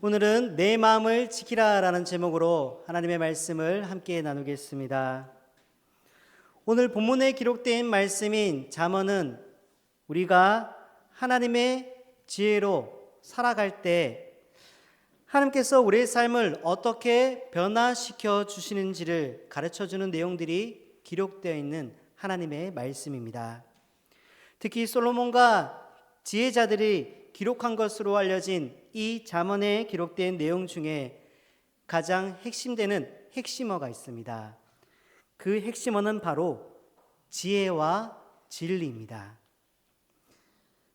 오늘은 내 마음을 지키라라는 제목으로 하나님의 말씀을 함께 나누겠습니다. 오늘 본문에 기록된 말씀인 잠언은 우리가 하나님의 지혜로 살아갈 때 하나님께서 우리의 삶을 어떻게 변화시켜 주시는지를 가르쳐주는 내용들이 기록되어 있는 하나님의 말씀입니다. 특히 솔로몬과 지혜자들이 기록한 것으로 알려진 이 잠언에 기록된 내용 중에 가장 핵심되는 핵심어가 있습니다. 그 핵심어는 바로 지혜와 진리입니다.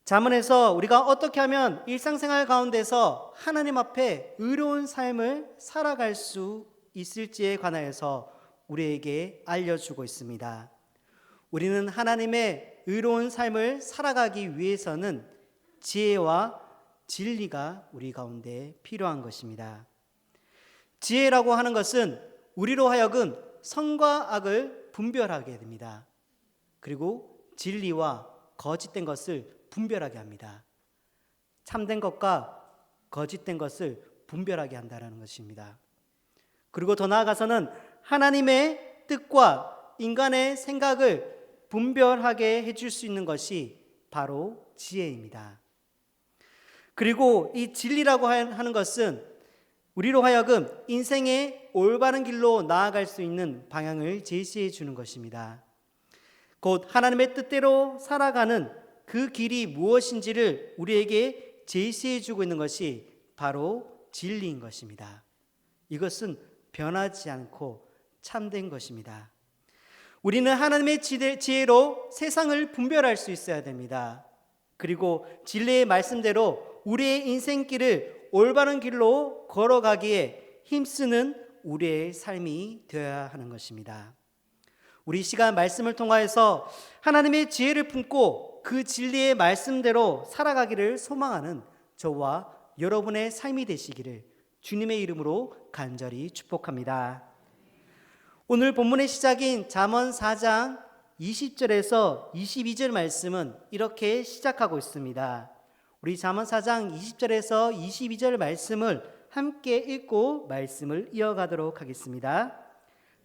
잠언에서 우리가 어떻게 하면 일상생활 가운데서 하나님 앞에 의로운 삶을 살아갈 수 있을지에 관하여서 우리에게 알려주고 있습니다. 우리는 하나님의 의로운 삶을 살아가기 위해서는 지혜와 진리가 우리 가운데 필요한 것입니다. 지혜라고 하는 것은 우리로 하여금 선과 악을 분별하게 됩니다. 그리고 진리와 거짓된 것을 분별하게 합니다. 참된 것과 거짓된 것을 분별하게 한다는 것입니다. 그리고 더 나아가서는 하나님의 뜻과 인간의 생각을 분별하게 해줄 수 있는 것이 바로 지혜입니다. 그리고 이 진리라고 하는 것은 우리로 하여금 인생의 올바른 길로 나아갈 수 있는 방향을 제시해 주는 것입니다. 곧 하나님의 뜻대로 살아가는 그 길이 무엇인지를 우리에게 제시해 주고 있는 것이 바로 진리인 것입니다. 이것은 변하지 않고 참된 것입니다. 우리는 하나님의 지혜로 세상을 분별할 수 있어야 됩니다. 그리고 진리의 말씀대로 우리의 인생길을 올바른 길로 걸어가기에 힘쓰는 우리의 삶이 되어야 하는 것입니다. 우리 시간 말씀을 통하여서 하나님의 지혜를 품고 그 진리의 말씀대로 살아가기를 소망하는 저와 여러분의 삶이 되시기를 주님의 이름으로 간절히 축복합니다. 오늘 본문의 시작인 잠언 4장 20절에서 22절 말씀은 이렇게 시작하고 있습니다. 우리 잠언 4장 20절에서 22절 말씀을 함께 읽고 말씀을 이어가도록 하겠습니다.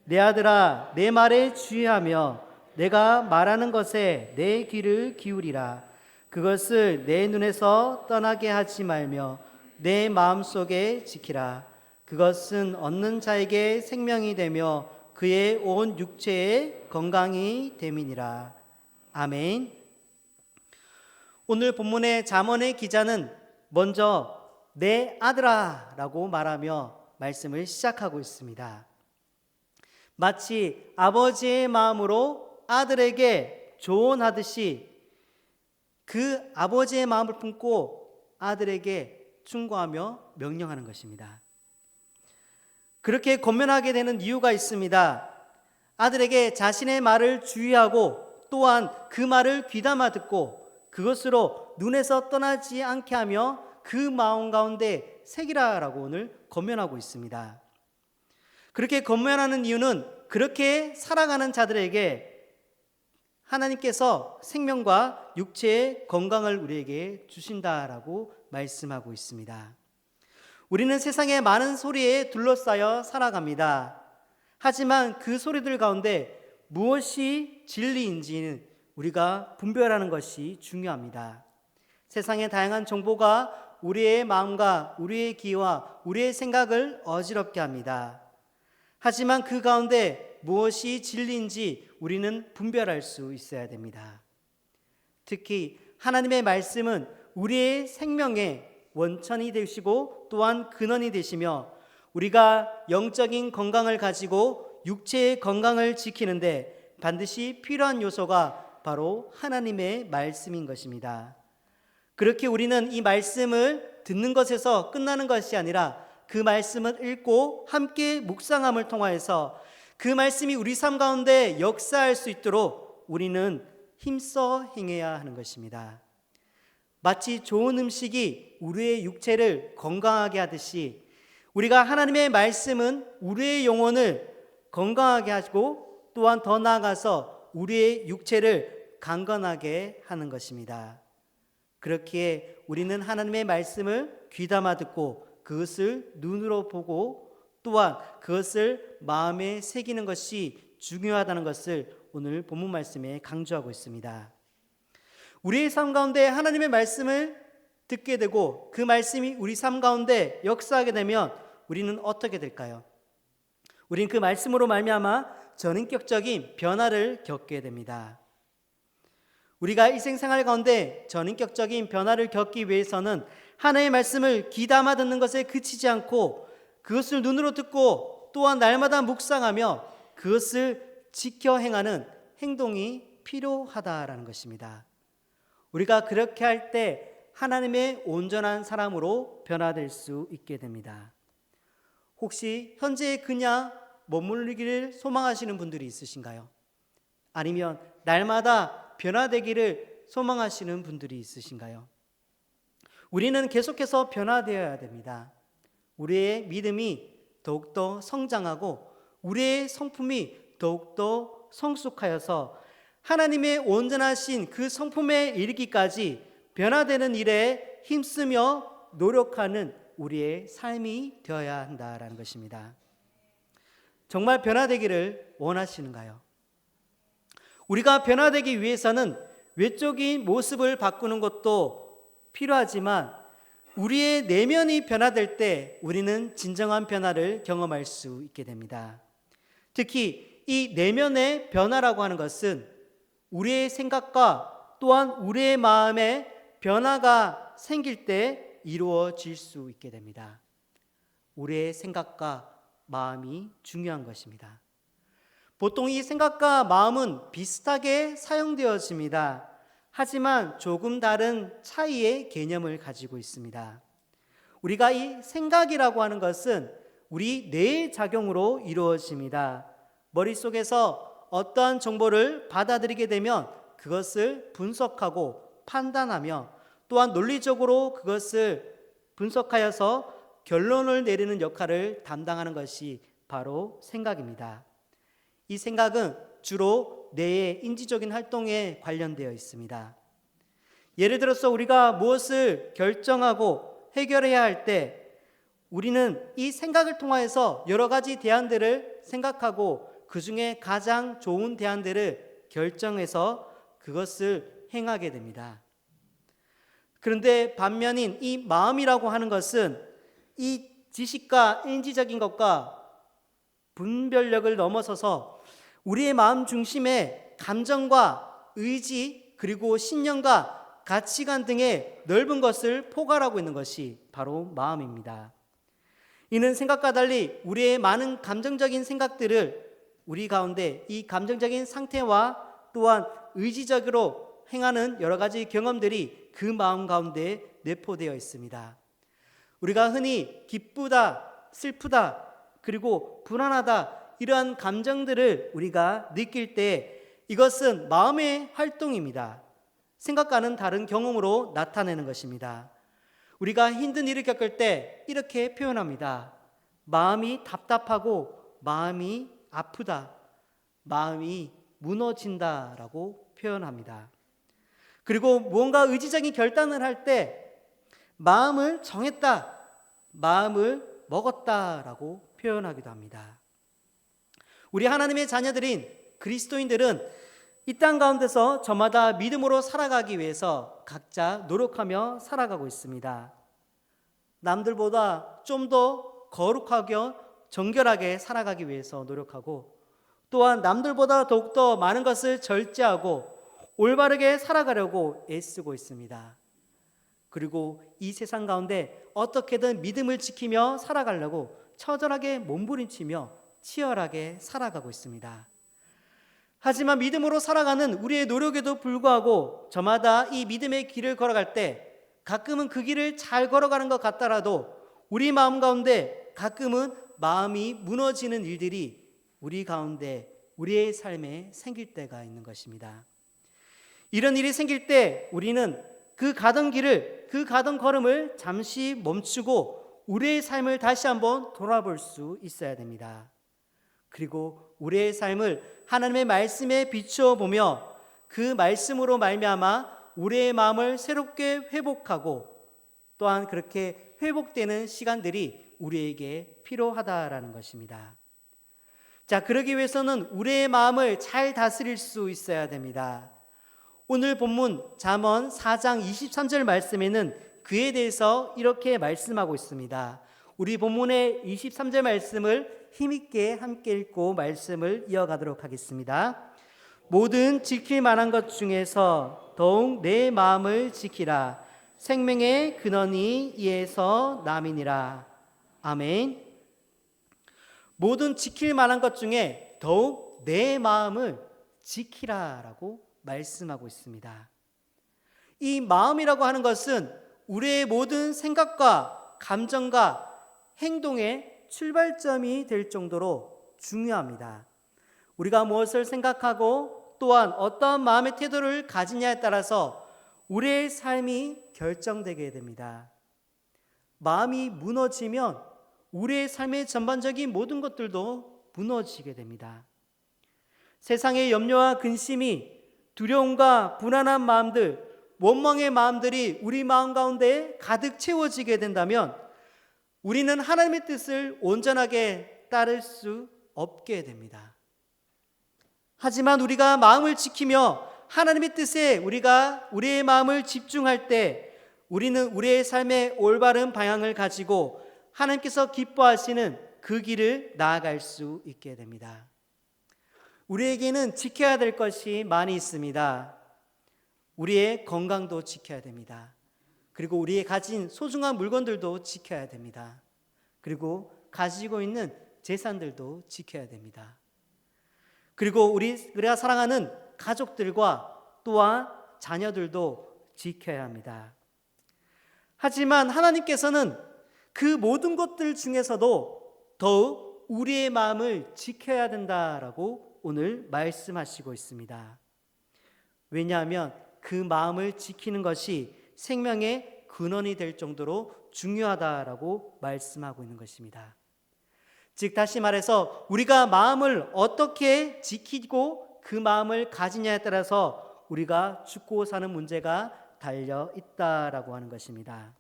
내 아들아, 내 말에 주의하며 내가 말하는 것에 내 귀를 기울이라. 그것을 내 눈에서 떠나게 하지 말며 내 마음속에 지키라. 그것은 얻는 자에게 생명이 되며 그의 온 육체에 건강이 됨이니라. 아멘. 오늘 본문의 잠언의 기자는 먼저 내 아들아 라고 말하며 말씀을 시작하고 있습니다. 마치 아버지의 마음으로 아들에게 조언하듯이 그 아버지의 마음을 품고 아들에게 충고하며 명령하는 것입니다. 그렇게 권면하게 되는 이유가 있습니다. 아들에게 자신의 말을 주의하고 또한 그 말을 귀담아 듣고 그것으로 눈에서 떠나지 않게 하며 그 마음 가운데 새기라라고 오늘 권면하고 있습니다. 그렇게 권면하는 이유는 그렇게 살아가는 자들에게 하나님께서 생명과 육체의 건강을 우리에게 주신다라고 말씀하고 있습니다. 우리는 세상의 많은 소리에 둘러싸여 살아갑니다. 하지만 그 소리들 가운데 무엇이 진리인지는 우리가 분별하는 것이 중요합니다. 세상의 다양한 정보가 우리의 마음과 우리의 귀와 우리의 생각을 어지럽게 합니다. 하지만 그 가운데 무엇이 진리인지 우리는 분별할 수 있어야 됩니다. 특히 하나님의 말씀은 우리의 생명의 원천이 되시고 또한 근원이 되시며 우리가 영적인 건강을 가지고 육체의 건강을 지키는데 반드시 필요한 요소가 바로 하나님의 말씀인 것입니다. 그렇게 우리는 이 말씀을 듣는 것에서 끝나는 것이 아니라 그 말씀을 읽고 함께 묵상함을 통하여서 그 말씀이 우리 삶 가운데 역사할 수 있도록 우리는 힘써 행해야 하는 것입니다. 마치 좋은 음식이 우리의 육체를 건강하게 하듯이 우리가 하나님의 말씀은 우리의 영혼을 건강하게 하고 또한 더 나아가서 우리의 육체를 강건하게 하는 것입니다. 그렇기에 우리는 하나님의 말씀을 귀담아 듣고 그것을 눈으로 보고 또한 그것을 마음에 새기는 것이 중요하다는 것을 오늘 본문 말씀에 강조하고 있습니다. 우리의 삶 가운데 하나님의 말씀을 듣게 되고 그 말씀이 우리 삶 가운데 역사하게 되면 우리는 어떻게 될까요? 우리는 그 말씀으로 말미암아 전인격적인 변화를 겪게 됩니다. 우리가 일생생활 가운데 전인격적인 변화를 겪기 위해서는 하나님의 말씀을 귀담아 듣는 것에 그치지 않고 그것을 눈으로 듣고 또한 날마다 묵상하며 그것을 지켜 행하는 행동이 필요하다라는 것입니다. 우리가 그렇게 할 때 하나님의 온전한 사람으로 변화될 수 있게 됩니다. 혹시 현재 그냥 머무르기를 소망하시는 분들이 있으신가요? 아니면 날마다 변화되기를 소망하시는 분들이 있으신가요? 우리는 계속해서 변화되어야 됩니다. 우리의 믿음이 더욱더 성장하고 우리의 성품이 더욱더 성숙하여서 하나님의 온전하신 그 성품에 이르기까지 변화되는 일에 힘쓰며 노력하는 우리의 삶이 되어야 한다라는 것입니다. 정말 변화되기를 원하시는가요? 우리가 변화되기 위해서는 외적인 모습을 바꾸는 것도 필요하지만 우리의 내면이 변화될 때 우리는 진정한 변화를 경험할 수 있게 됩니다. 특히 이 내면의 변화라고 하는 것은 우리의 생각과 또한 우리의 마음에 변화가 생길 때 이루어질 수 있게 됩니다. 우리의 생각과 마음이 중요한 것입니다. 보통 이 생각과 마음은 비슷하게 사용되어집니다. 하지만 조금 다른 차이의 개념을 가지고 있습니다. 우리가 이 생각이라고 하는 것은 우리 뇌의 작용으로 이루어집니다. 머릿속에서 어떠한 정보를 받아들이게 되면 그것을 분석하고 판단하며 또한 논리적으로 그것을 분석하여서 결론을 내리는 역할을 담당하는 것이 바로 생각입니다. 이 생각은 주로 뇌의 인지적인 활동에 관련되어 있습니다. 예를 들어서 우리가 무엇을 결정하고 해결해야 할 때 우리는 이 생각을 통하여서 여러 가지 대안들을 생각하고 그 중에 가장 좋은 대안들을 결정해서 그것을 행하게 됩니다. 그런데 반면인 이 마음이라고 하는 것은 이 지식과 인지적인 것과 분별력을 넘어서서 우리의 마음 중심에 감정과 의지 그리고 신념과 가치관 등의 넓은 것을 포괄하고 있는 것이 바로 마음입니다. 이는 생각과 달리 우리의 많은 감정적인 생각들을 우리 가운데 이 감정적인 상태와 또한 의지적으로 행하는 여러 가지 경험들이 그 마음 가운데 내포되어 있습니다. 우리가 흔히 기쁘다, 슬프다, 그리고 불안하다 이러한 감정들을 우리가 느낄 때 이것은 마음의 활동입니다. 생각과는 다른 경험으로 나타내는 것입니다. 우리가 힘든 일을 겪을 때 이렇게 표현합니다. 마음이 답답하고 마음이 아프다, 마음이 무너진다라고 표현합니다. 그리고 무언가 의지적인 결단을 할 때 마음을 정했다, 마음을 먹었다라고 표현하기도 합니다. 우리 하나님의 자녀들인 그리스도인들은 이 땅 가운데서 저마다 믿음으로 살아가기 위해서 각자 노력하며 살아가고 있습니다. 남들보다 좀 더 거룩하게 정결하게 살아가기 위해서 노력하고 또한 남들보다 더욱더 많은 것을 절제하고 올바르게 살아가려고 애쓰고 있습니다. 그리고 이 세상 가운데 어떻게든 믿음을 지키며 살아가려고 처절하게 몸부림치며 치열하게 살아가고 있습니다. 하지만 믿음으로 살아가는 우리의 노력에도 불구하고 저마다 이 믿음의 길을 걸어갈 때 가끔은 그 길을 잘 걸어가는 것 같더라도 우리 마음 가운데 가끔은 마음이 무너지는 일들이 우리 가운데 우리의 삶에 생길 때가 있는 것입니다. 이런 일이 생길 때 우리는 그 가던 길을, 그 가던 걸음을 잠시 멈추고 우리의 삶을 다시 한번 돌아볼 수 있어야 됩니다. 그리고 우리의 삶을 하나님의 말씀에 비추어 보며 그 말씀으로 말미암아 우리의 마음을 새롭게 회복하고 또한 그렇게 회복되는 시간들이 우리에게 필요하다라는 것입니다. 자, 그러기 위해서는 우리의 마음을 잘 다스릴 수 있어야 됩니다. 오늘 본문 잠언 4장 23절 말씀에는 그에 대해서 이렇게 말씀하고 있습니다. 우리 본문의 23절 말씀을 힘있게 함께 읽고 말씀을 이어가도록 하겠습니다. 모든 지킬 만한 것 중에서 더욱 내 마음을 지키라. 생명의 근원이 이에서 남이니라. 아멘. 모든 지킬 만한 것 중에 더욱 내 마음을 지키라라고 말씀하고 있습니다. 이 마음이라고 하는 것은 우리의 모든 생각과 감정과 행동의 출발점이 될 정도로 중요합니다. 우리가 무엇을 생각하고 또한 어떠한 마음의 태도를 가지냐에 따라서 우리의 삶이 결정되게 됩니다. 마음이 무너지면 우리의 삶의 전반적인 모든 것들도 무너지게 됩니다. 세상의 염려와 근심이, 두려움과 불안한 마음들, 원망의 마음들이 우리 마음 가운데 가득 채워지게 된다면 우리는 하나님의 뜻을 온전하게 따를 수 없게 됩니다. 하지만 우리가 마음을 지키며 하나님의 뜻에 우리의 마음을 집중할 때 우리는 우리의 삶의 올바른 방향을 가지고 하나님께서 기뻐하시는 그 길을 나아갈 수 있게 됩니다. 우리에게는 지켜야 될 것이 많이 있습니다. 우리의 건강도 지켜야 됩니다. 그리고 우리의 가진 소중한 물건들도 지켜야 됩니다. 그리고 가지고 있는 재산들도 지켜야 됩니다. 그리고 우리가 사랑하는 가족들과 또한 자녀들도 지켜야 합니다. 하지만 하나님께서는 그 모든 것들 중에서도 더욱 우리의 마음을 지켜야 된다라고 오늘 말씀하시고 있습니다. 왜냐하면 그 마음을 지키는 것이 생명의 근원이 될 정도로 중요하다라고 말씀하고 있는 것입니다. 즉 다시 말해서 우리가 마음을 어떻게 지키고 그 마음을 가지냐에 따라서 우리가 죽고 사는 문제가 달려 있다라고 하는 것입니다.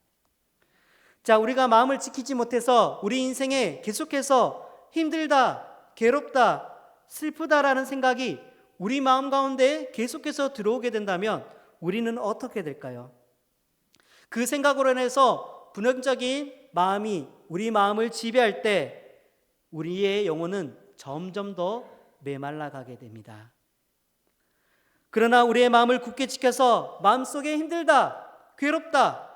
자, 우리가 마음을 지키지 못해서 우리 인생에 계속해서 힘들다, 괴롭다, 슬프다라는 생각이 우리 마음 가운데 계속해서 들어오게 된다면 우리는 어떻게 될까요? 그 생각으로 인해서 부정적인 마음이 우리 마음을 지배할 때 우리의 영혼은 점점 더 메말라가게 됩니다. 그러나 우리의 마음을 굳게 지켜서 마음속에 힘들다, 괴롭다,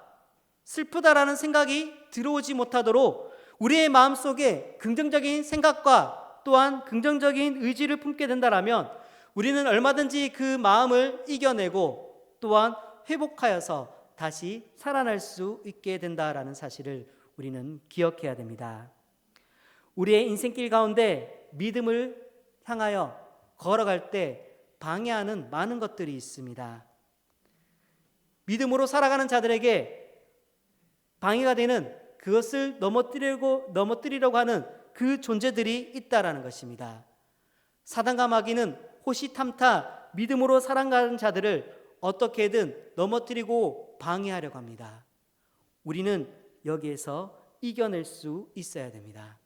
슬프다라는 생각이 들어오지 못하도록 우리의 마음속에 긍정적인 생각과 또한 긍정적인 의지를 품게 된다면 우리는 얼마든지 그 마음을 이겨내고 또한 회복하여서 다시 살아날 수 있게 된다라는 사실을 우리는 기억해야 됩니다. 우리의 인생길 가운데 믿음을 향하여 걸어갈 때 방해하는 많은 것들이 있습니다. 믿음으로 살아가는 자들에게 방해가 되는 그것을 넘어뜨리려고 하는 그 존재들이 있다라는 것입니다. 사단과 마귀는 호시탐탐 믿음으로 살아가는 자들을 어떻게든 넘어뜨리고 방해하려고 합니다. 우리는 여기에서 이겨낼 수 있어야 됩니다.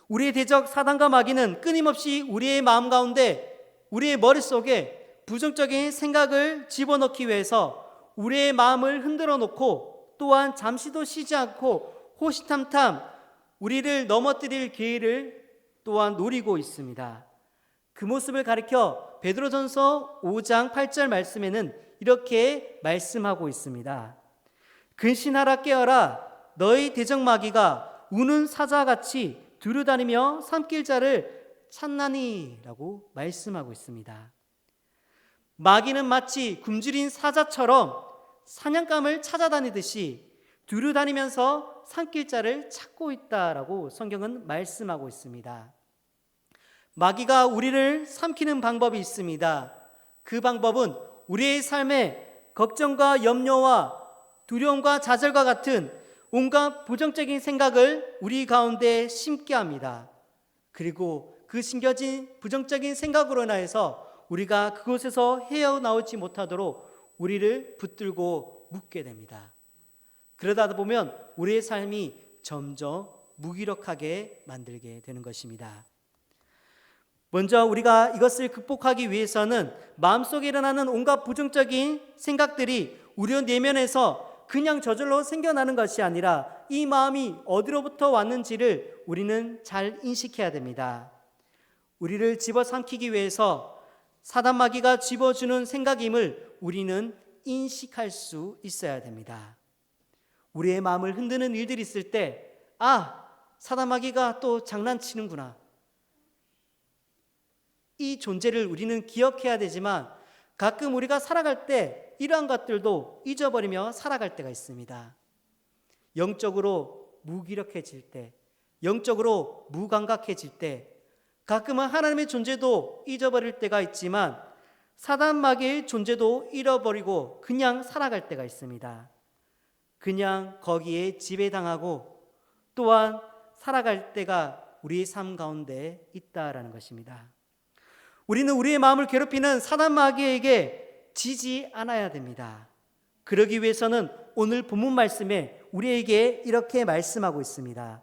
우리의 대적 사단과 마귀는 끊임없이 우리의 마음 가운데 우리의 머릿속에 부정적인 생각을 집어넣기 위해서 우리의 마음을 흔들어 놓고 또한 잠시도 쉬지 않고 호시탐탐 우리를 넘어뜨릴 기회를 또한 노리고 있습니다. 그 모습을 가리켜 베드로전서 5장 8절 말씀에는 이렇게 말씀하고 있습니다. 근신하라 깨어라 너희 대적 마귀가 우는 사자같이 두루다니며 삼킬 자를 찾나니 라고 말씀하고 있습니다. 마귀는 마치 굶주린 사자처럼 사냥감을 찾아다니듯이 두루다니면서 삼킬 자를 찾고 있다라고 성경은 말씀하고 있습니다. 마귀가 우리를 삼키는 방법이 있습니다. 그 방법은 우리의 삶에 걱정과 염려와 두려움과 좌절과 같은 온갖 부정적인 생각을 우리 가운데 심게 합니다. 그리고 그 심겨진 부정적인 생각으로 인하여서 우리가 그곳에서 헤어나오지 못하도록 우리를 붙들고 묶게 됩니다. 그러다 보면 우리의 삶이 점점 무기력하게 만들게 되는 것입니다. 먼저 우리가 이것을 극복하기 위해서는 마음속에 일어나는 온갖 부정적인 생각들이 우리 내면에서 그냥 저절로 생겨나는 것이 아니라 이 마음이 어디로부터 왔는지를 우리는 잘 인식해야 됩니다. 우리를 집어삼키기 위해서 사단마귀가 집어주는 생각임을 우리는 인식할 수 있어야 됩니다. 우리의 마음을 흔드는 일들이 있을 때, 사단마귀가 또 장난치는구나. 이 존재를 우리는 기억해야 되지만 가끔 우리가 살아갈 때 이러한 것들도 잊어버리며 살아갈 때가 있습니다. 영적으로 무기력해질 때, 영적으로 무감각해질 때, 가끔은 하나님의 존재도 잊어버릴 때가 있지만 사단마귀의 존재도 잃어버리고 그냥 살아갈 때가 있습니다. 그냥 거기에 지배당하고 또한 살아갈 때가 우리의 삶 가운데 있다라는 것입니다. 우리는 우리의 마음을 괴롭히는 사단마귀에게 지지 않아야 됩니다. 그러기 위해서는 오늘 본문 말씀에 우리에게 이렇게 말씀하고 있습니다.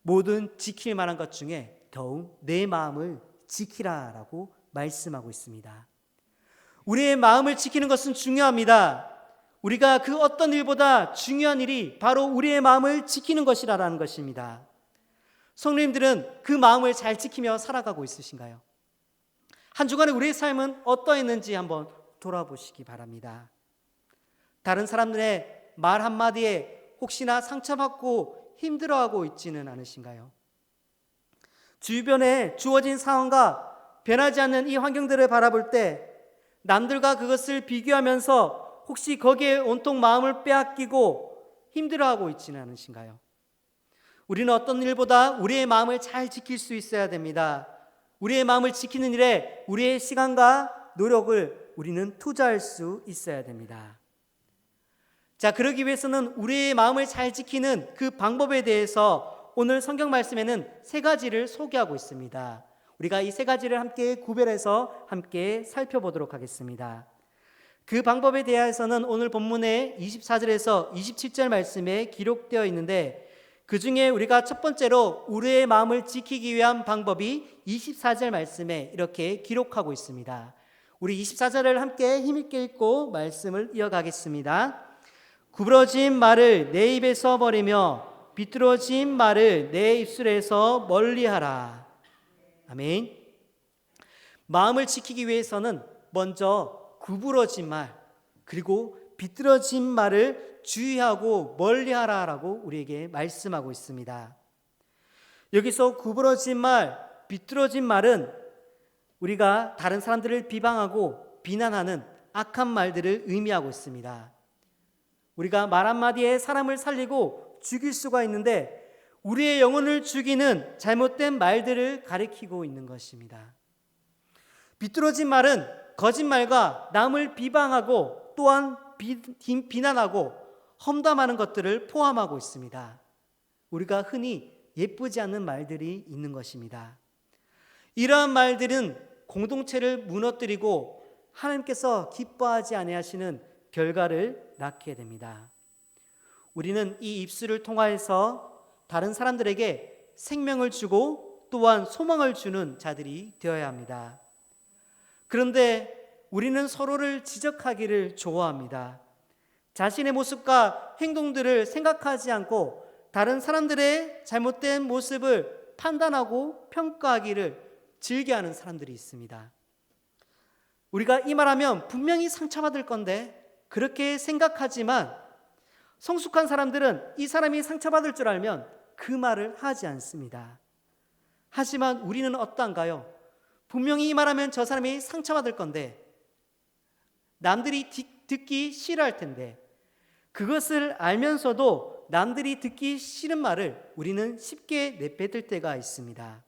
모든 지킬 만한 것 중에 더욱 내 마음을 지키라라고 말씀하고 있습니다. 우리의 마음을 지키는 것은 중요합니다. 우리가 그 어떤 일보다 중요한 일이 바로 우리의 마음을 지키는 것이라는 것입니다. 성도님들은 그 마음을 잘 지키며 살아가고 있으신가요? 한 주간의 우리의 삶은 어떠했는지 한번 돌아보시기 바랍니다. 다른 사람들의 말 한마디에 혹시나 상처받고 힘들어하고 있지는 않으신가요? 주변에 주어진 상황과 변하지 않는 이 환경들을 바라볼 때 남들과 그것을 비교하면서 혹시 거기에 온통 마음을 빼앗기고 힘들어하고 있지는 않으신가요? 우리는 어떤 일보다 우리의 마음을 잘 지킬 수 있어야 됩니다. 우리의 마음을 지키는 일에 우리의 시간과 노력을 우리는 투자할 수 있어야 됩니다. 자, 그러기 위해서는 우리의 마음을 잘 지키는 그 방법에 대해서 오늘 성경 말씀에는 세 가지를 소개하고 있습니다. 우리가 이 세 가지를 함께 구별해서 함께 살펴보도록 하겠습니다. 그 방법에 대해서는 오늘 본문의 24절에서 27절 말씀에 기록되어 있는데 그 중에 우리가 첫 번째로 우리의 마음을 지키기 위한 방법이 24절 말씀에 이렇게 기록하고 있습니다. 우리 24절을 함께 힘있게 읽고 말씀을 이어가겠습니다. 구부러진 말을 내 입에서 버리며 비뚤어진 말을 내 입술에서 멀리하라. 아멘. 마음을 지키기 위해서는 먼저 구부러진 말 그리고 비뚤어진 말을 주의하고 멀리하라라고 우리에게 말씀하고 있습니다. 여기서 구부러진 말, 비뚤어진 말은 우리가 다른 사람들을 비방하고 비난하는 악한 말들을 의미하고 있습니다. 우리가 말 한마디에 사람을 살리고 죽일 수가 있는데 우리의 영혼을 죽이는 잘못된 말들을 가리키고 있는 것입니다. 비뚤어진 말은 거짓말과 남을 비방하고 또한 비난하고 험담하는 것들을 포함하고 있습니다. 우리가 흔히 예쁘지 않는 말들이 있는 것입니다. 이러한 말들은 공동체를 무너뜨리고 하나님께서 기뻐하지 아니하시는 결과를 낳게 됩니다. 우리는 이 입술을 통하여서 다른 사람들에게 생명을 주고 또한 소망을 주는 자들이 되어야 합니다. 그런데 우리는 서로를 지적하기를 좋아합니다. 자신의 모습과 행동들을 생각하지 않고 다른 사람들의 잘못된 모습을 판단하고 평가하기를 즐겨하는 사람들이 있습니다. 우리가 이 말하면 분명히 상처받을 건데 그렇게 생각하지만 성숙한 사람들은 이 사람이 상처받을 줄 알면 그 말을 하지 않습니다. 하지만 우리는 어떤가요? 분명히 이 말하면 저 사람이 상처받을 건데 남들이 듣기 싫어할 텐데 그것을 알면서도 남들이 듣기 싫은 말을 우리는 쉽게 내뱉을 때가 있습니다.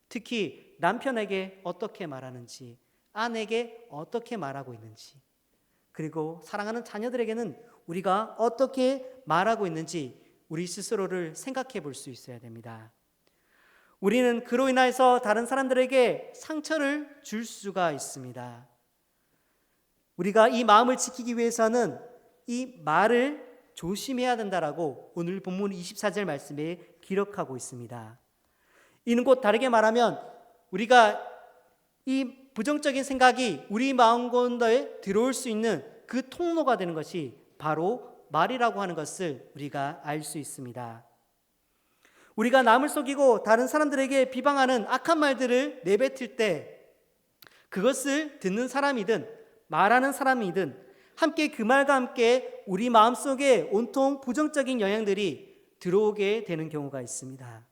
특히 남편에게 어떻게 말하는지, 아내에게 어떻게 말하고 있는지, 그리고 사랑하는 자녀들에게는 우리가 어떻게 말하고 있는지 우리 스스로를 생각해 볼 수 있어야 됩니다. 우리는 그로 인해서 다른 사람들에게 상처를 줄 수가 있습니다. 우리가 이 마음을 지키기 위해서는 이 말을 조심해야 된다라고 오늘 본문 24절 말씀에 기록하고 있습니다. 이는 곧 다르게 말하면 우리가 이 부정적인 생각이 우리 마음 가운데 들어올 수 있는 그 통로가 되는 것이 바로 말이라고 하는 것을 우리가 알 수 있습니다. 우리가 남을 속이고 다른 사람들에게 비방하는 악한 말들을 내뱉을 때 그것을 듣는 사람이든 말하는 사람이든 함께 그 말과 함께 우리 마음속에 온통 부정적인 영향들이 들어오게 되는 경우가 있습니다.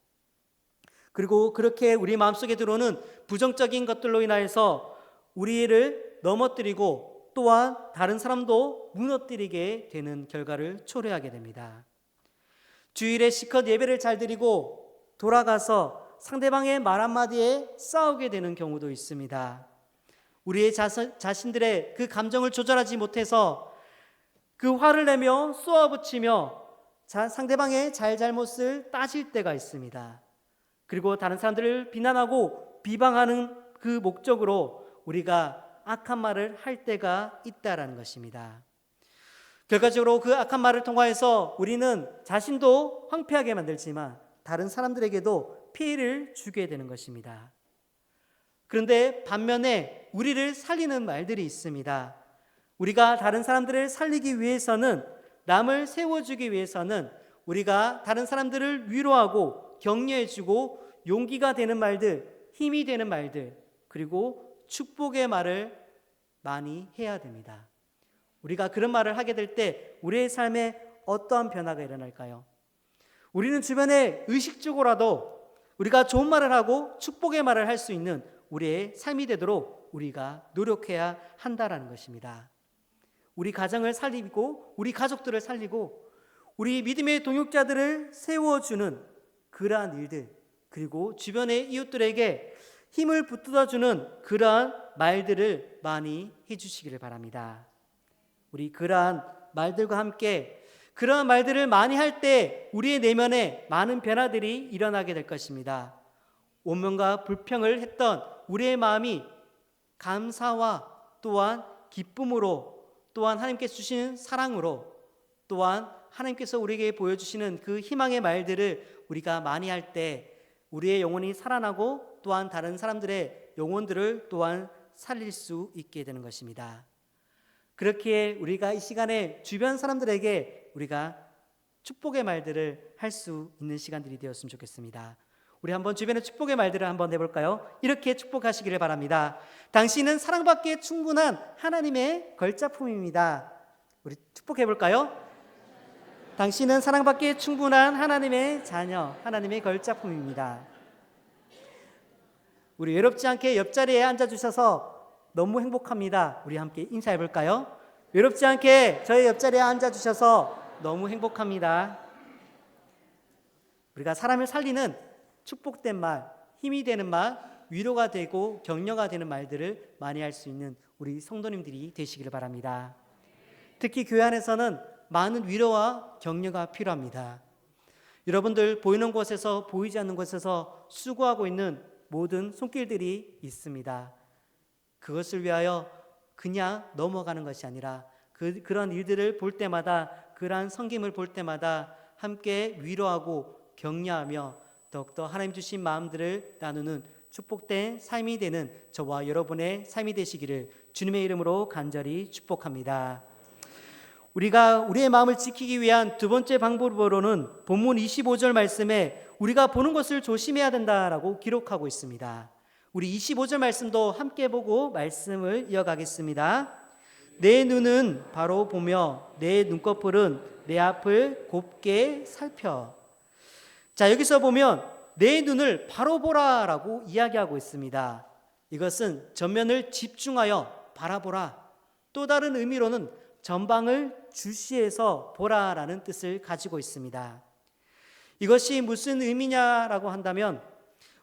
그리고 그렇게 우리 마음속에 들어오는 부정적인 것들로 인하여서 우리를 넘어뜨리고 또한 다른 사람도 무너뜨리게 되는 결과를 초래하게 됩니다. 주일에 실컷 예배를 잘 드리고 돌아가서 상대방의 말 한마디에 싸우게 되는 경우도 있습니다. 우리의 자신들의 그 감정을 조절하지 못해서 그 화를 내며 쏘아붙이며 상대방의 잘못을 따질 때가 있습니다. 그리고 다른 사람들을 비난하고 비방하는 그 목적으로 우리가 악한 말을 할 때가 있다라는 것입니다. 결과적으로 그 악한 말을 통하여서 우리는 자신도 황폐하게 만들지만 다른 사람들에게도 피해를 주게 되는 것입니다. 그런데 반면에 우리를 살리는 말들이 있습니다. 우리가 다른 사람들을 살리기 위해서는, 남을 세워주기 위해서는 우리가 다른 사람들을 위로하고 격려해주고 용기가 되는 말들, 힘이 되는 말들, 그리고 축복의 말을 많이 해야 됩니다. 우리가 그런 말을 하게 될 때 우리의 삶에 어떠한 변화가 일어날까요? 우리는 주변에 의식적으로라도 우리가 좋은 말을 하고 축복의 말을 할 수 있는 우리의 삶이 되도록 우리가 노력해야 한다라는 것입니다. 우리 가정을 살리고 우리 가족들을 살리고 우리 믿음의 동역자들을 세워주는 그러한 일들, 그리고 주변의 이웃들에게 힘을 북돋아주는 그러한 말들을 많이 해주시기를 바랍니다. 우리 그러한 말들과 함께 그러한 말들을 많이 할 때 우리의 내면에 많은 변화들이 일어나게 될 것입니다. 원망과 불평을 했던 우리의 마음이 감사와 또한 기쁨으로, 또한 하나님께서 주시는 사랑으로, 또한 하나님께서 우리에게 보여주시는 그 희망의 말들을 우리가 많이 할 때 우리의 영혼이 살아나고 또한 다른 사람들의 영혼들을 또한 살릴 수 있게 되는 것입니다. 그렇기에 우리가 이 시간에 주변 사람들에게 우리가 축복의 말들을 할 수 있는 시간들이 되었으면 좋겠습니다. 우리 한번 주변의 축복의 말들을 한번 해볼까요? 이렇게 축복하시기를 바랍니다. 당신은 사랑받기에 충분한 하나님의 걸작품입니다. 우리 축복해볼까요? 당신은 사랑받기에 충분한 하나님의 자녀, 하나님의 걸작품입니다. 우리 외롭지 않게 옆자리에 앉아주셔서 너무 행복합니다. 우리 함께 인사해볼까요? 외롭지 않게 저희 옆자리에 앉아주셔서 너무 행복합니다. 우리가 사람을 살리는 축복된 말, 힘이 되는 말, 위로가 되고 격려가 되는 말들을 많이 할 수 있는 우리 성도님들이 되시기를 바랍니다. 특히 교회 안에서는 많은 위로와 격려가 필요합니다. 여러분들 보이는 곳에서 보이지 않는 곳에서 수고하고 있는 모든 손길들이 있습니다. 그것을 위하여 그냥 넘어가는 것이 아니라 그런 일들을 볼 때마다, 그러한 섬김을 볼 때마다 함께 위로하고 격려하며 더욱더 하나님 주신 마음들을 나누는 축복된 삶이 되는 저와 여러분의 삶이 되시기를 주님의 이름으로 간절히 축복합니다. 우리가 우리의 마음을 지키기 위한 두 번째 방법으로는 본문 25절 말씀에 우리가 보는 것을 조심해야 된다라고 기록하고 있습니다. 우리 25절 말씀도 함께 보고 말씀을 이어가겠습니다. 내 눈은 바로 보며 내 눈꺼풀은 내 앞을 곱게 살펴. 자, 여기서 보면 내 눈을 바로 보라라고 이야기하고 있습니다. 이것은 전면을 집중하여 바라보라. 또 다른 의미로는 전방을 주시해서 보라라는 뜻을 가지고 있습니다. 이것이 무슨 의미냐라고 한다면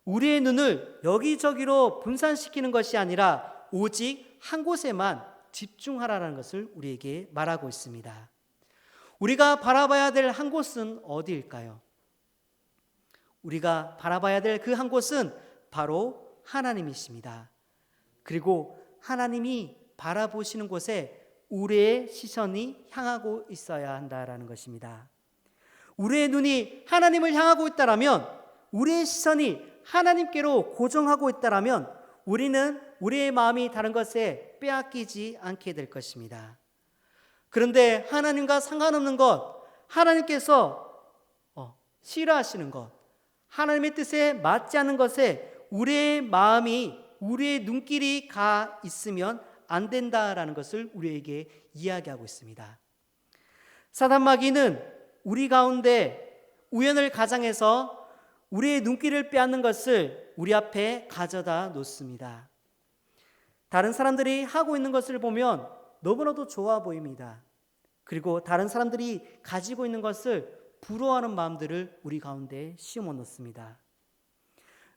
우리의 눈을 여기저기로 분산시키는 것이 아니라 오직 한 곳에만 집중하라는 것을 우리에게 말하고 있습니다. 우리가 바라봐야 될 한 곳은 어디일까요? 우리가 바라봐야 될 그 한 곳은 바로 하나님이십니다. 그리고 하나님이 바라보시는 곳에 우리의 시선이 향하고 있어야 한다라는 것입니다. 우리의 눈이 하나님을 향하고 있다라면, 우리의 시선이 하나님께로 고정하고 있다라면 우리는 우리의 마음이 다른 것에 빼앗기지 않게 될 것입니다. 그런데 하나님과 상관없는 것, 하나님께서 싫어하시는 것, 하나님의 뜻에 맞지 않는 것에 우리의 마음이, 우리의 눈길이 가 있으면 안 된다라는 것을 우리에게 이야기하고 있습니다. 사단 마귀는 우리 가운데 우연을 가장해서 우리의 눈길을 빼앗는 것을 우리 앞에 가져다 놓습니다. 다른 사람들이 하고 있는 것을 보면 너무나도 좋아 보입니다. 그리고 다른 사람들이 가지고 있는 것을 부러워하는 마음들을 우리 가운데 심어 놓습니다.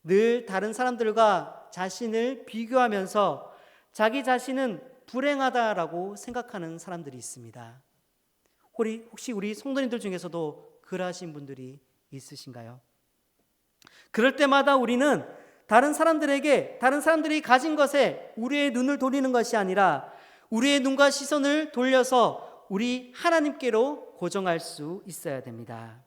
늘 다른 사람들과 자신을 비교하면서 자기 자신은 불행하다라고 생각하는 사람들이 있습니다. 혹시 우리 성도님들 중에서도 그러하신 분들이 있으신가요? 그럴 때마다 우리는 다른 사람들이 가진 것에 우리의 눈을 돌리는 것이 아니라 우리의 눈과 시선을 돌려서 우리 하나님께로 고정할 수 있어야 됩니다.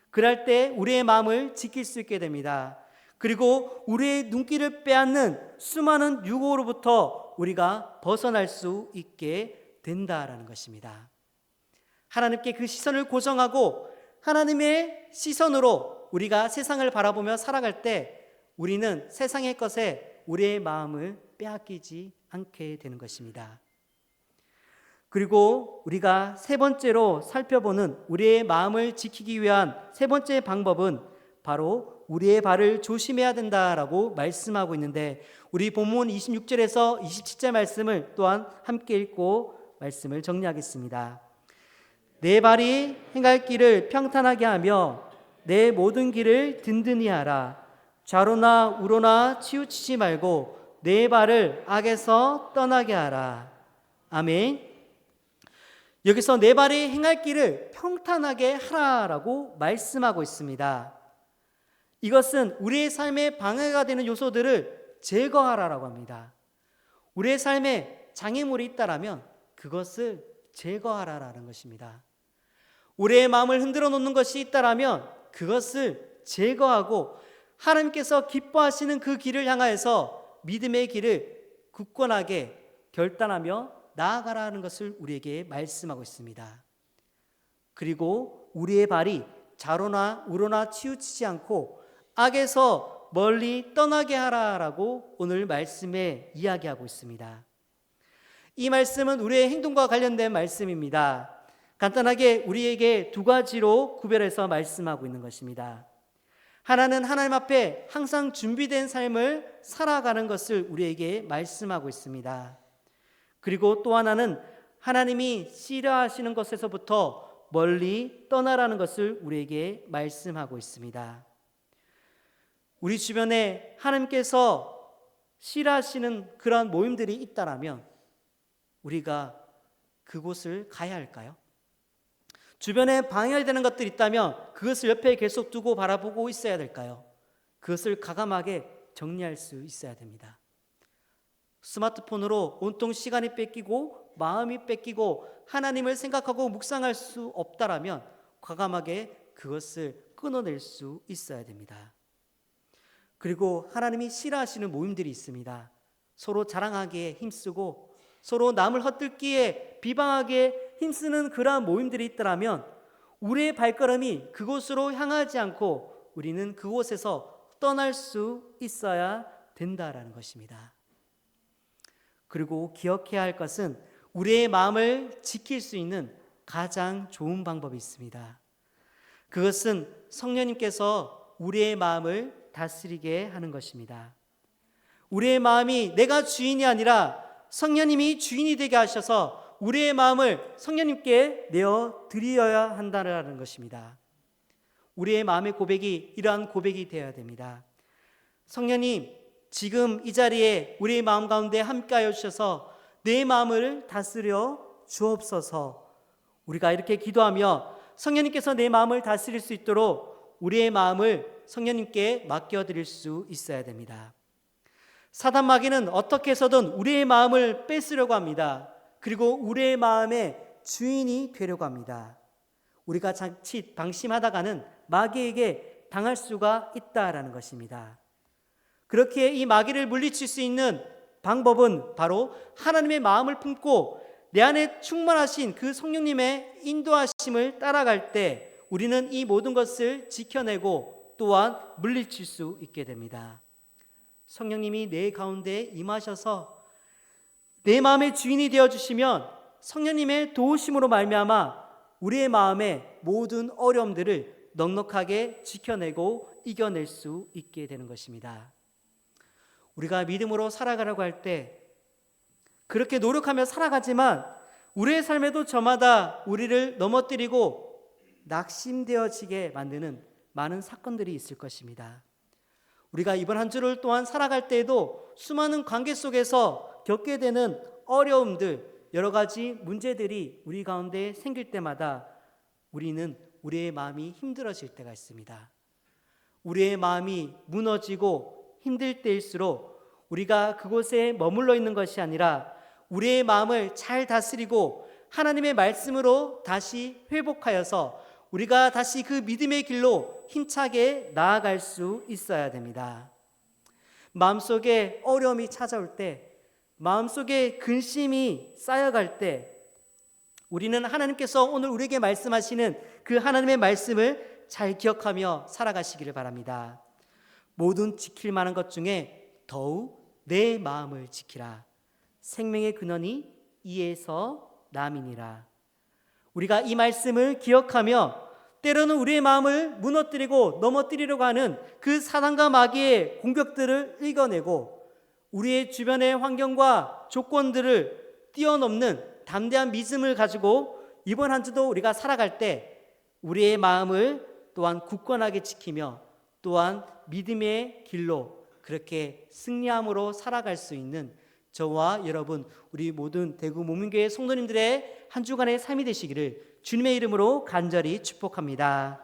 그럴 때 우리의 마음을 지킬 수 있게 됩니다. 그리고 우리의 눈길을 빼앗는 수많은 유혹으로부터 우리가 벗어날 수 있게 된다라는 것입니다. 하나님께 그 시선을 고정하고 하나님의 시선으로 우리가 세상을 바라보며 살아갈 때 우리는 세상의 것에 우리의 마음을 빼앗기지 않게 되는 것입니다. 그리고 우리가 세 번째로 살펴보는 우리의 마음을 지키기 위한 세 번째 방법은 바로 우리의 발을 조심해야 된다라고 말씀하고 있는데, 우리 본문 26절에서 27절 말씀을 또한 함께 읽고 말씀을 정리하겠습니다. 내 발이 행할 길을 평탄하게 하며 내 모든 길을 든든히 하라. 좌로나 우로나 치우치지 말고 내 발을 악에서 떠나게 하라. 아멘. 여기서 내 발이 행할 길을 평탄하게 하라라고 말씀하고 있습니다. 이것은 우리의 삶에 방해가 되는 요소들을 제거하라라고 합니다. 우리의 삶에 장애물이 있다라면 그것을 제거하라라는 것입니다. 우리의 마음을 흔들어 놓는 것이 있다라면 그것을 제거하고 하나님께서 기뻐하시는 그 길을 향하여서 믿음의 길을 굳건하게 결단하며 나아가라는 것을 우리에게 말씀하고 있습니다. 그리고 우리의 발이 좌로나 우로나 치우치지 않고 악에서 멀리 떠나게 하라라고 오늘 말씀에 이야기하고 있습니다. 이 말씀은 우리의 행동과 관련된 말씀입니다. 간단하게 우리에게 두 가지로 구별해서 말씀하고 있는 것입니다. 하나는 하나님 앞에 항상 준비된 삶을 살아가는 것을 우리에게 말씀하고 있습니다. 그리고 또 하나는 하나님이 싫어하시는 것에서부터 멀리 떠나라는 것을 우리에게 말씀하고 있습니다. 우리 주변에 하나님께서 싫어하시는 그런 모임들이 있다라면 우리가 그곳을 가야 할까요? 주변에 방해되는 것들이 있다면 그것을 옆에 계속 두고 바라보고 있어야 될까요? 그것을 과감하게 정리할 수 있어야 됩니다. 스마트폰으로 온통 시간이 뺏기고 마음이 뺏기고 하나님을 생각하고 묵상할 수 없다라면 과감하게 그것을 끊어낼 수 있어야 됩니다. 그리고 하나님이 싫어하시는 모임들이 있습니다. 서로 자랑하기에 힘쓰고 서로 남을 헛들기에 비방하기에 힘쓰는 그러한 모임들이 있더라면 우리의 발걸음이 그곳으로 향하지 않고 우리는 그곳에서 떠날 수 있어야 된다라는 것입니다. 그리고 기억해야 할 것은 우리의 마음을 지킬 수 있는 가장 좋은 방법이 있습니다. 그것은 성령님께서 우리의 마음을 다스리게 하는 것입니다. 우리의 마음이 내가 주인이 아니라 성령님이 주인이 되게 하셔서 우리의 마음을 성령님께 내어 드려야 한다는 것입니다. 우리의 마음의 고백이 이러한 고백이 되어야 됩니다. 성령님, 지금 이 자리에 우리의 마음 가운데 함께하여 주셔서 내 마음을 다스려 주옵소서. 우리가 이렇게 기도하며 성령님께서 내 마음을 다스릴 수 있도록 우리의 마음을 성령님께 맡겨드릴 수 있어야 됩니다. 사단 마귀는 어떻게 해서든 우리의 마음을 뺏으려고 합니다. 그리고 우리의 마음의 주인이 되려고 합니다. 우리가 자칫 방심하다가는 마귀에게 당할 수가 있다라는 것입니다. 그렇게 이 마귀를 물리칠 수 있는 방법은 바로 하나님의 마음을 품고 내 안에 충만하신 그 성령님의 인도하심을 따라갈 때 우리는 이 모든 것을 지켜내고 또한 물리칠 수 있게 됩니다. 성령님이 내 가운데 임하셔서 내 마음의 주인이 되어주시면 성령님의 도우심으로 말미암아 우리의 마음의 모든 어려움들을 넉넉하게 지켜내고 이겨낼 수 있게 되는 것입니다. 우리가 믿음으로 살아가려고 할 때 그렇게 노력하며 살아가지만 우리의 삶에도 저마다 우리를 넘어뜨리고 낙심되어지게 만드는 많은 사건들이 있을 것입니다. 우리가 이번 한 주를 또한 살아갈 때에도 수많은 관계 속에서 겪게 되는 어려움들, 여러 가지 문제들이 우리 가운데 생길 때마다 우리는 우리의 마음이 힘들어질 때가 있습니다. 우리의 마음이 무너지고 힘들 때일수록 우리가 그곳에 머물러 있는 것이 아니라 우리의 마음을 잘 다스리고 하나님의 말씀으로 다시 회복하여서 우리가 다시 그 믿음의 길로 힘차게 나아갈 수 있어야 됩니다. 마음속에 어려움이 찾아올 때, 마음속에 근심이 쌓여갈 때 우리는 하나님께서 오늘 우리에게 말씀하시는 그 하나님의 말씀을 잘 기억하며 살아가시기를 바랍니다. 모든 지킬 만한 것 중에 더욱 내 마음을 지키라. 생명의 근원이 이에서 남이니라. 우리가 이 말씀을 기억하며 때로는 우리의 마음을 무너뜨리고 넘어뜨리려고 하는 그 사단과 마귀의 공격들을 이겨내고 우리의 주변의 환경과 조건들을 뛰어넘는 담대한 믿음을 가지고 이번 한 주도 우리가 살아갈 때 우리의 마음을 또한 굳건하게 지키며 또한 믿음의 길로 그렇게 승리함으로 살아갈 수 있는 저와 여러분, 우리 모든 대구 목민교회 성도님들의 한 주간의 삶이 되시기를 주님의 이름으로 간절히 축복합니다.